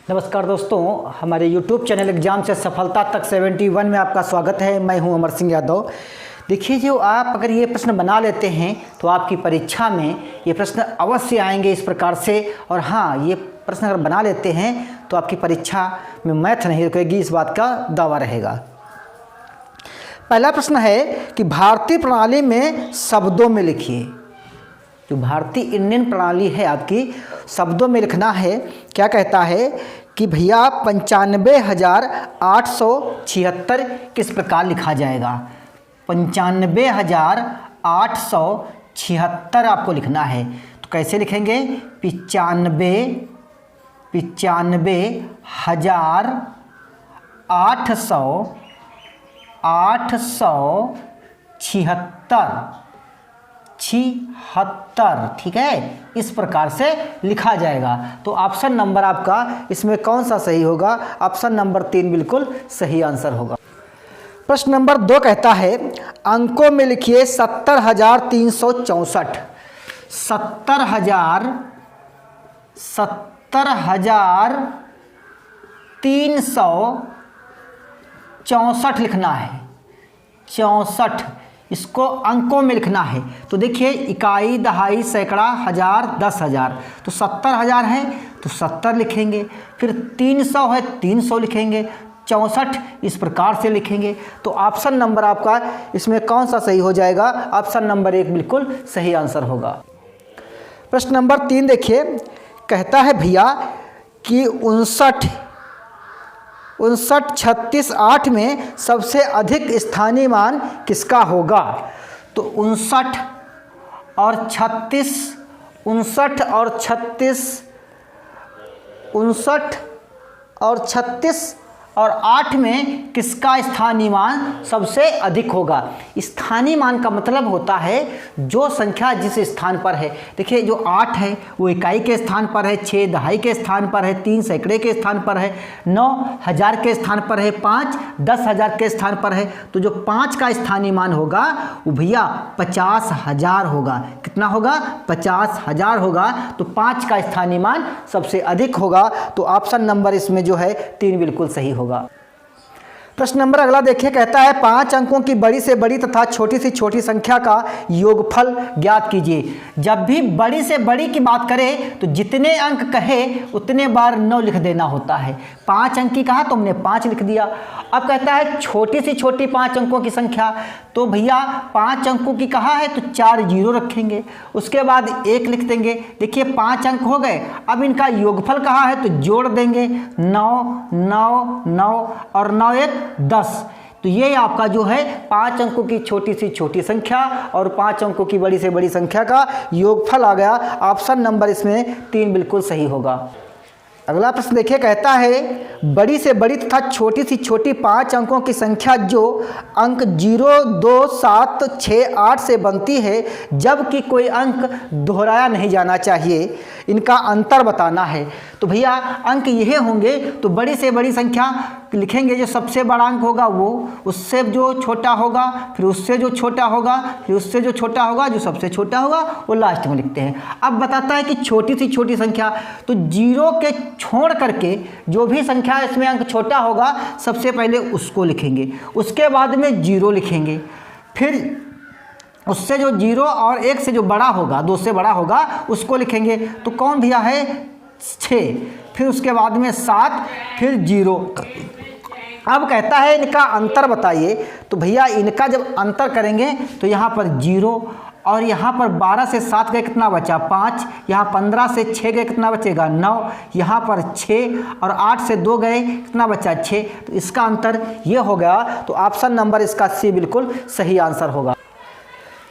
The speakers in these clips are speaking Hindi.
नमस्कार दोस्तों, हमारे YouTube चैनल एग्जाम से सफलता तक 71 में आपका स्वागत है। मैं हूं अमर सिंह यादव। देखिए, जो आप अगर ये प्रश्न बना लेते हैं तो आपकी परीक्षा में ये प्रश्न अवश्य आएंगे इस प्रकार से। और हाँ, ये प्रश्न अगर बना लेते हैं तो आपकी परीक्षा में मैथ नहीं रुकेगी, इस बात का दावा रहेगा। पहला प्रश्न है कि भारतीय प्रणाली में शब्दों में लिखिए। जो भारतीय इंडियन प्रणाली है आपकी, शब्दों में लिखना है। क्या कहता है कि भैया 95,876 किस प्रकार लिखा जाएगा। 95,876 आपको लिखना है। तो कैसे लिखेंगे? 95,876 ठीक है, इस प्रकार से लिखा जाएगा। तो ऑप्शन नंबर आपका इसमें कौन सा सही होगा? ऑप्शन नंबर 3 बिल्कुल सही आंसर होगा। प्रश्न नंबर 2 कहता है अंकों में लिखिए 70,364। 70,364 लिखना है। 64 इसको अंकों में लिखना है। तो देखिए, इकाई, दहाई, सैकड़ा, हजार, 10,000। तो 70,000 है तो 70 लिखेंगे। फिर 300 है, 300 लिखेंगे। 64 इस प्रकार से लिखेंगे। तो ऑप्शन नंबर आपका इसमें कौन सा सही हो जाएगा? ऑप्शन नंबर 1 बिल्कुल सही आंसर होगा। प्रश्न नंबर 3 देखिए, कहता है भैया कि 59, 36, 8 में सबसे अधिक स्थानीय मान किसका होगा? तो 59 और 36, 59 और 36, 59 और 36 और 8 में किसका स्थानीय मान सबसे अधिक होगा? स्थानीय मान का मतलब होता है जो संख्या जिस स्थान पर है। देखिए, जो 8 है वो इकाई के स्थान पर है, 6 दहाई के स्थान पर है, 3 सैकड़े के स्थान पर है, 9 हजार के स्थान पर है, 5 10,000 के स्थान पर है। तो जो 5 का स्थानीय मान होगा वो भैया 50,000 होगा। कितना होगा? 50,000 होगा। तो 5 का स्थानीय मान सबसे अधिक होगा। तो ऑप्शन नंबर इसमें जो है 3 बिल्कुल सही होगा। प्रश्न नंबर अगला देखिए, कहता है 5 अंकों की बड़ी से बड़ी तथा छोटी से छोटी संख्या का योगफल ज्ञात कीजिए। जब भी बड़ी से बड़ी की बात करें तो जितने अंक कहे उतने बार 9 लिख देना होता है। 5 अंक की कहा तो हमने 5 लिख दिया। अब कहता है छोटी से छोटी 5 अंकों की संख्या, तो भैया 5 अंकों की कहा है तो 4 जीरो रखेंगे, उसके बाद 1 लिख देंगे। देखिए 5 अंक हो गए। अब इनका योगफल कहा है तो जोड़ देंगे 9 9 9 और 9 1 10। तो ये आपका जो है 5 अंकों की छोटी सी छोटी संख्या और 5 अंकों की बड़ी से बड़ी संख्या का योगफल आ गया। ऑप्शन नंबर इसमें 3 बिल्कुल सही होगा। अगला प्रश्न देखिए, कहता है बड़ी से बड़ी तथा छोटी सी छोटी 5 अंकों की संख्या जो अंक 0 2 7 6 8 से बनती है, जबकि कोई अंक दोहराया नहीं जाना चाहिए, इनका अंतर बताना है। तो भैया अंक यह होंगे, तो बड़ी से बड़ी संख्या लिखेंगे, जो सबसे बड़ा अंक होगा वो, उससे जो छोटा होगा, फिर उससे जो छोटा होगा, फिर उससे जो छोटा होगा, जो सबसे छोटा होगा वो लास्ट में लिखते हैं। अब बताता है कि छोटी सी छोटी संख्या, तो 0 के छोड़ करके जो भी संख्या इसमें अंक छोटा होगा सबसे पहले उसको लिखेंगे, उसके बाद में 0 लिखेंगे, फिर उससे जो 0 और 1 से जो बड़ा होगा, 2 से बड़ा होगा, उसको लिखेंगे। तो कौन भैया है? 6, फिर उसके बाद में 7, फिर 0। अब कहता है इनका अंतर बताइए। तो भैया इनका जब अंतर करेंगे तो यहाँ पर 0 और यहाँ पर 12 से 7 गए, कितना बचा? 5। यहाँ 15 से 6 गए, कितना बचेगा? 9। यहाँ पर 6 और 8 से 2 गए, कितना बचा? 6। तो इसका अंतर ये हो गया। तो ऑप्शन नंबर इसका C बिल्कुल सही आंसर होगा।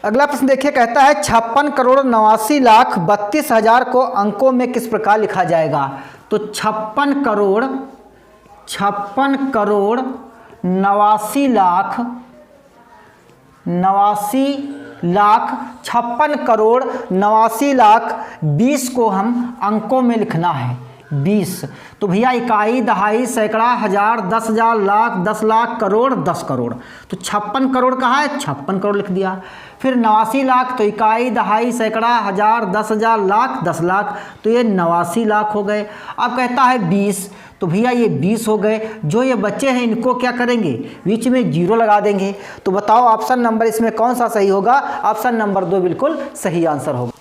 अगला प्रश्न देखिए, कहता है 56,89,32,000 को अंकों में किस प्रकार लिखा जाएगा? तो 56,89,20 को हम अंकों में लिखना है। 20। तो भैया इकाई, दहाई, सैकड़ा, हजार, 10,000, लाख, 10 लाख, करोड़, 10 करोड़। तो 56 करोड़ कहाँ है, 56 करोड़ लिख दिया। फिर 89 लाख, तो इकाई, दहाई, सैकड़ा, हजार, 10,000, लाख, 10 लाख, तो ये 89 लाख हो गए। अब कहता है 20, तो भैया ये 20 हो गए। जो ये बच्चे हैं इनको क्या करेंगे, बीच में जीरो लगा देंगे। तो बताओ ऑप्शन नंबर इसमें कौन सा सही होगा, ऑप्शन नंबर 2 बिल्कुल सही आंसर होगा।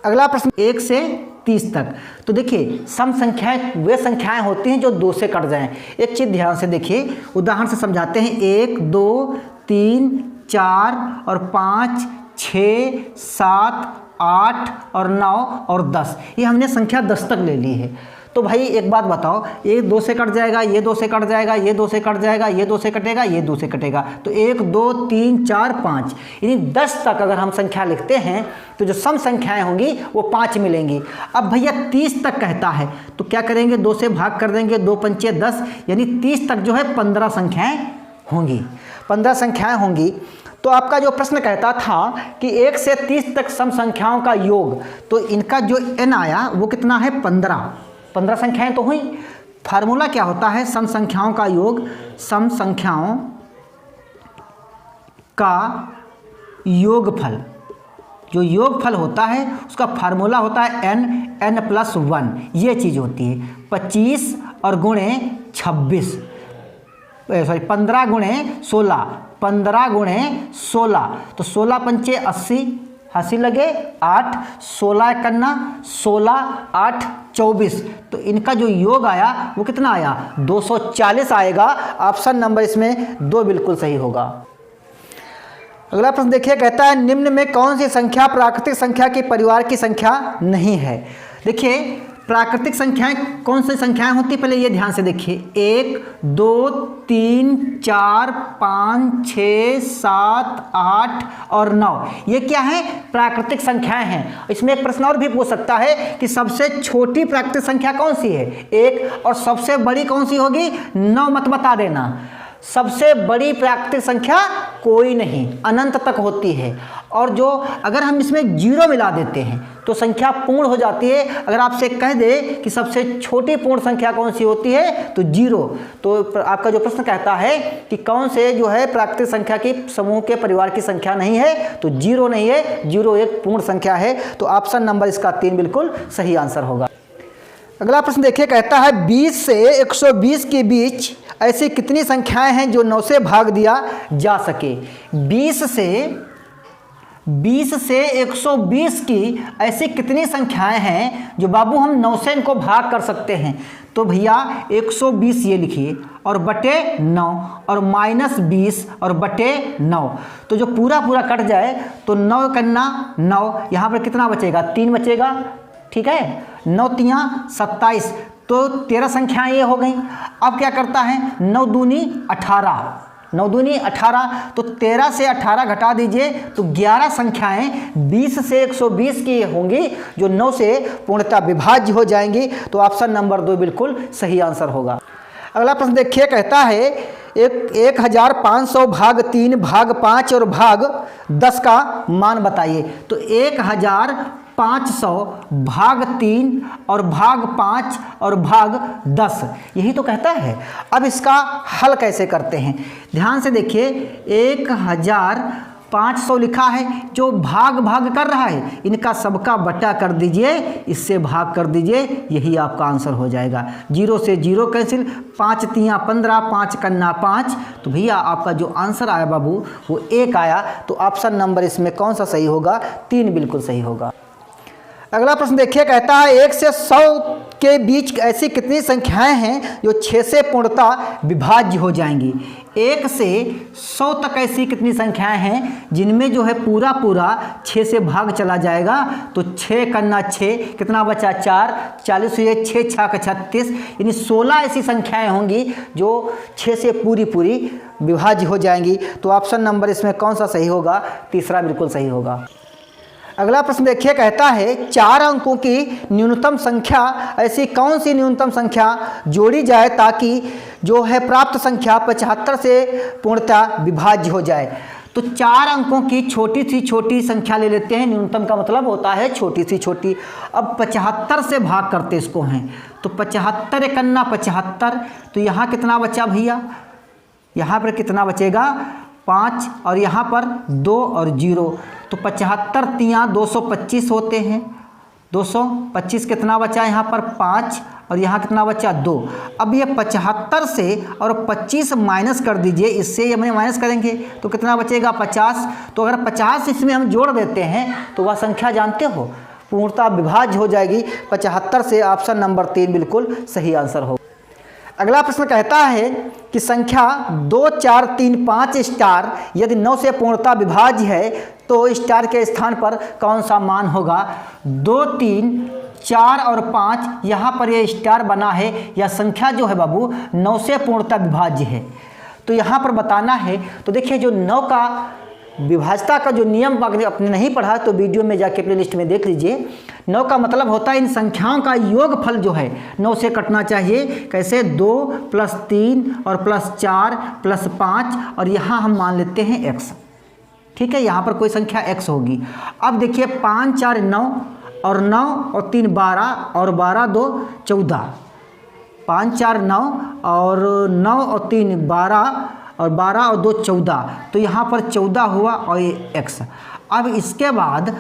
अगला प्रश्न 1 से 30 तक। तो देखिए सम संख्याएं वे संख्याएं होती हैं जो 2 से कट जाएं। एक चीज़ ध्यान से देखिए, उदाहरण से समझाते हैं। 1, 2, 3, 4 और 5, 6, 7, 8 और 9 और 10, ये हमने संख्या 10 तक ले ली है। तो भाई एक बात बताओ, ये 2 से कट जाएगा, ये 2 से कट जाएगा, ये 2 से कट जाएगा, ये 2 से कटेगा, ये 2 से कटेगा, तो 1, 2, 3, 4, 5, यानी 10 तक अगर हम संख्या लिखते हैं तो जो सम संख्याएं होंगी वो 5 मिलेंगी। अब भैया 30 तक कहता है तो क्या करेंगे, 2 से भाग कर देंगे, 2 पंचे 10, यानी 30 तक जो है 15 संख्याएं होंगी, 15 संख्याएं होंगी। तो आपका जो प्रश्न कहता था कि 1 से 30 तक सम संख्याओं का योग, तो इनका जो n आया वो कितना है, 15 संख्याएं तो हुई। फार्मूला क्या होता है, सम संख्याओं का योग, सम संख्याओं का योगफल, जो योगफल होता है उसका फार्मूला होता है n+1, ये चीज़ होती है। 25 और गुणे 26, सॉरी 15 गुणे 16, 15 गुणे 16, तो 16 पंचे 80, हंसी लगे 8, 16 करना 16, 8, 24, तो इनका जो योग आया वो कितना आया, 240 आएगा। ऑप्शन नंबर इसमें 2 बिल्कुल सही होगा। अगला प्रश्न देखिए, कहता है निम्न में कौन सी संख्या प्राकृतिक संख्या के परिवार की संख्या नहीं है। देखिए प्राकृतिक संख्याएं कौन सी संख्याएं होती है, पहले ये ध्यान से देखिए। 1, 2, 3, 4, 5, 6, 7, 8 और 9, ये क्या है, प्राकृतिक संख्याएं हैं। इसमें एक प्रश्न और भी पूछ सकता है कि सबसे छोटी प्राकृतिक संख्या कौन सी है, 1, और सबसे बड़ी कौन सी होगी, 9 मत बता देना। सबसे बड़ी प्राकृतिक संख्या कोई नहीं, अनंत तक होती है। और जो अगर हम इसमें जीरो मिला देते हैं तो संख्या पूर्ण हो जाती है। अगर आपसे कह दे कि सबसे छोटी पूर्ण संख्या कौन सी होती है, तो जीरो। तो आपका जो प्रश्न कहता है कि कौन से जो है प्राकृतिक संख्या की समूह के परिवार की संख्या नहीं है, तो जीरो नहीं है, जीरो एक पूर्ण संख्या है। तो ऑप्शन नंबर इसका 3 बिल्कुल सही आंसर होगा। अगला प्रश्न देखिए, कहता है 20 से 120 के बीच ऐसी कितनी संख्याएं हैं जो 9 से भाग दिया जा सके। 20 से 120 की ऐसी कितनी संख्याएं हैं जो बाबू हम 9 से इनको भाग कर सकते हैं। तो भैया 120 ये लिखिए और बटे 9 और -20 और बटे 9, तो जो पूरा कट जाए तो 9 करना 9, यहाँ पर कितना बचेगा, 3 बचेगा, ठीक है। 9 तियाँ 27, तो 13 संख्याएं ये हो गई। अब क्या करता है, 9 दूनी 18, 9 दूनी 18, तो 13 से 18 घटा दीजिए तो 11 संख्याएं 20 से 120 की होंगी जो 9 से पूर्णतः विभाज्य हो जाएंगी। तो ऑप्शन नंबर 2 बिल्कुल सही आंसर होगा। अगला प्रश्न देखिए, कहता है 1500 भाग 3 भाग 5 और भाग 10 का मान बताइए। तो 1500 भाग 3 और भाग 5 और भाग 10, यही तो कहता है। अब इसका हल कैसे करते हैं, ध्यान से देखिए। 1500 लिखा है, जो भाग कर रहा है इनका सबका बटा कर दीजिए, इससे भाग कर दीजिए, यही आपका आंसर हो जाएगा। 0 से 0 कैंसिल, 5 तियाँ 15, 5 कन्ना 5, तो भैया आपका जो आंसर आया बाबू वो 1 आया। तो ऑप्शन नंबर इसमें कौन सा सही होगा, 3 बिल्कुल सही होगा। अगला प्रश्न देखिए, कहता है 1 से 100 के बीच ऐसी कितनी संख्याएं हैं जो 6 से पूर्णतः विभाज्य हो जाएंगी। 1 से 100 तक ऐसी कितनी संख्याएं हैं जिनमें जो है पूरा 6 से भाग चला जाएगा। तो 6 करना 6, कितना बचा 4, 40 हुए, 6 6 का 36, यानी 16 ऐसी संख्याएं होंगी जो 6 से पूरी विभाज्य हो जाएंगी। तो ऑप्शन नंबर इसमें कौन सा सही होगा, तीसरा बिल्कुल सही होगा। अगला प्रश्न देखिए, कहता है 4 अंकों की न्यूनतम संख्या, ऐसी कौन सी न्यूनतम संख्या जोड़ी जाए ताकि जो है प्राप्त संख्या 75 से पूर्णतः विभाज्य हो जाए। तो 4 अंकों की छोटी सी छोटी संख्या ले लेते हैं, न्यूनतम का मतलब होता है छोटी सी छोटी। अब 75 से भाग करते इसको हैं, तो 75 एकन्ना 75, तो यहाँ कितना बचा भैया, यहाँ पर कितना बचेगा 5 और यहाँ पर 2 और 0, तो 75 तियाँ 225 होते हैं। 225 कितना बचा यहाँ पर 5 और यहाँ कितना बचा 2। अब ये 75 से और 25 माइनस कर दीजिए, इससे ये हमें माइनस करेंगे तो कितना बचेगा 50। तो अगर 50 इसमें हम जोड़ देते हैं तो वह संख्या जानते हो पूर्णतः विभाज्य हो जाएगी। 75 से ऑप्शन नंबर 3 बिल्कुल सही आंसर होगा। अगला प्रश्न कहता है कि संख्या 2 4 3 5 स्टार यदि 9 से पूर्णतः विभाज्य है तो स्टार के स्थान पर कौन सा मान होगा। 2 3 4 और 5 यहाँ पर ये स्टार बना है, यह संख्या जो है बाबू 9 से पूर्णतः विभाज्य है, तो यहाँ पर बताना है। तो देखिए जो 9 का विभाज्यता का जो नियम अगर आपने नहीं पढ़ा तो वीडियो में जाके प्लेलिस्ट में देख लीजिए। 9 का मतलब होता है इन संख्याओं का योगफल जो है 9 से कटना चाहिए। कैसे 2 + 3 और +4 +5 और यहाँ हम मान लेते हैं x, ठीक है, यहाँ पर कोई संख्या x होगी। अब देखिए 5 4 9 और 9 और 3 12 और 12 2 14, 5 4 9 और 9 और 3 12 और 12 और 2 14, तो यहाँ पर 14 हुआ और ये x। अब इसके बाद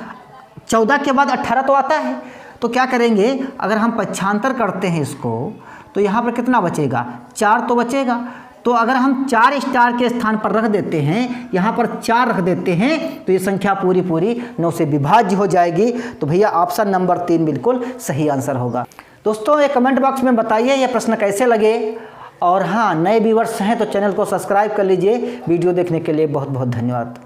14 के बाद 18 तो आता है, तो क्या करेंगे अगर हम पक्षांतर करते हैं इसको तो यहाँ पर कितना बचेगा 4 तो बचेगा। तो अगर हम 4 स्टार के स्थान पर रख देते हैं, यहाँ पर 4 रख देते हैं तो ये संख्या पूरी 9 से विभाज्य हो जाएगी। तो भैया ऑप्शन नंबर 3 बिल्कुल सही आंसर होगा। दोस्तों ये कमेंट बॉक्स में बताइए ये प्रश्न कैसे लगे, और हाँ नए व्यूअर्स हैं तो चैनल को सब्सक्राइब कर लीजिए। वीडियो देखने के लिए बहुत बहुत धन्यवाद।